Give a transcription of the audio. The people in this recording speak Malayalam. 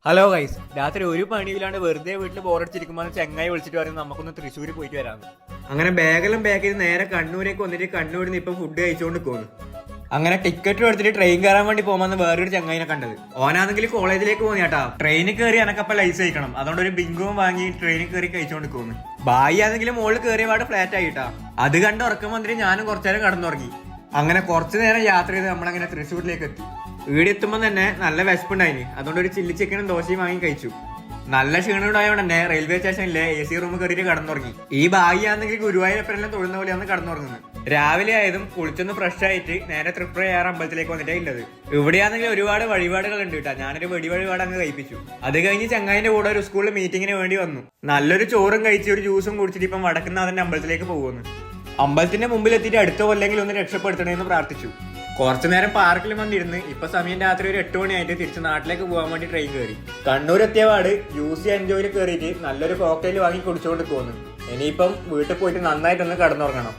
ഹലോ ഗൈസ്, രാത്രി ഒരു പണിയില്ലാണ്ട് വെറുതെ വീട്ടിൽ ബോറടിച്ചിരിക്കുമ്പോൾ ചെങ്ങായി വിളിച്ചിട്ട് പറയുന്നത് നമുക്കൊന്ന് തൃശ്ശൂർ പോയിട്ട് വരാമെന്ന്. അങ്ങനെ ബാഗെല്ലാം പാക്ക് ചെയ്ത് നേരെ കണ്ണൂരേക്ക് വന്നിട്ട് കണ്ണൂരിൽ നിന്ന് ഇപ്പം ഫുഡ് കഴിച്ചുകൊണ്ട് പോകുന്നു. അങ്ങനെ ടിക്കറ്റ് എടുത്തിട്ട് ട്രെയിൻ കയറാൻ വേണ്ടി പോകുമ്പോൾ വേറൊരു ചങ്ങായിനെ കണ്ടത്. ഓനാണെങ്കിൽ കോളേജിലേക്ക് പോകുന്ന ചേട്ടാ. ട്രെയിനിൽ കയറി എനക്കപ്പം ലൈസ് കഴിക്കണം, അതുകൊണ്ട് ഒരു ബിങ്കും വാങ്ങി ട്രെയിനിൽ കയറി കഴിച്ചുകൊണ്ട് പോകുന്നു. ബായി ആണെങ്കിലും മുകളിൽ കയറിയ പാട് ഫ്ലാറ്റ് ആയിട്ടാ. അത് കണ്ട് ഉറക്കം വന്നിട്ട് ഞാനും കുറച്ചേരം കടന്നുറങ്ങി. അങ്ങനെ കുറച്ചു നേരം യാത്ര ചെയ്ത് നമ്മളങ്ങനെ തൃശ്ശൂരിലേക്ക് എത്തി. വീട് എത്തുമ്പോൾ തന്നെ നല്ല വിശപ്പുണ്ടായിന്, അതുകൊണ്ട് ഒരു ചില്ലി ചിക്കനും ദോശയും വാങ്ങി കഴിച്ചു. നല്ല ക്ഷീണം ഉണ്ടായതുകൊണ്ട് തന്നെ റെയിൽവേ സ്റ്റേഷനിലെ AC റൂം കയറിയിട്ട് കടന്നുറങ്ങി. ഈ ഭാഗ്യാണെങ്കിൽ ഗുരുവായൂരപ്പനെല്ലാം തൊഴുന്ന പോലെയാണ് കടന്നുറങ്ങുന്നത്. രാവിലെ ആയതും കുളിച്ചൊന്ന് ഫ്രഷ് ആയിട്ട് നേരെ തൃപ്രയാർ അമ്പലത്തിലേക്ക് വന്നിട്ടേ ഉള്ളത്. ഇവിടെയാണെങ്കിൽ ഒരുപാട് വഴിപാടുകൾ ഉണ്ട് കേട്ടാ. ഞാനൊരു വഴിപാട് അങ്ങ് കഴിപ്പിച്ചു. അത് കഴിഞ്ഞ് ചങ്ങായിന്റെ കൂടെ ഒരു സ്കൂളിൽ മീറ്റിങ്ങിന് വേണ്ടി വന്നു. നല്ലൊരു ചോറും കഴിച്ച് ഒരു ജ്യൂസും കുടിച്ചിട്ട് ഇപ്പം വടക്കുന്നാഥന്റെ അമ്പലത്തിലേക്ക് പോകുന്നു. അമ്പലത്തിന്റെ മുമ്പിൽ എത്തിയിട്ട് അടുത്ത കൊല്ലെങ്കിൽ ഒന്ന് രക്ഷപ്പെടുത്തണമെന്ന് പ്രാർത്ഥിച്ചു. കുറച്ചു നേരം പാർക്കിൽ വന്നിരുന്ന് ഇപ്പൊ സമയം രാത്രി ഒരു 8 മണിയായിട്ട് തിരിച്ച് നാട്ടിലേക്ക് പോകാൻ വേണ്ടി ട്രെയിൻ കയറി. കണ്ണൂർ എത്തിയപാട് ജ്യൂസി എൻജോയിൽ കയറിയിട്ട് നല്ലൊരു കോക്ടെയിൽ വാങ്ങി കുടിച്ചുകൊണ്ട് പോകുന്നു. ഇനിയിപ്പം വീട്ടിൽ പോയിട്ട് നന്നായിട്ടൊന്ന് കടന്നുറങ്ങണം.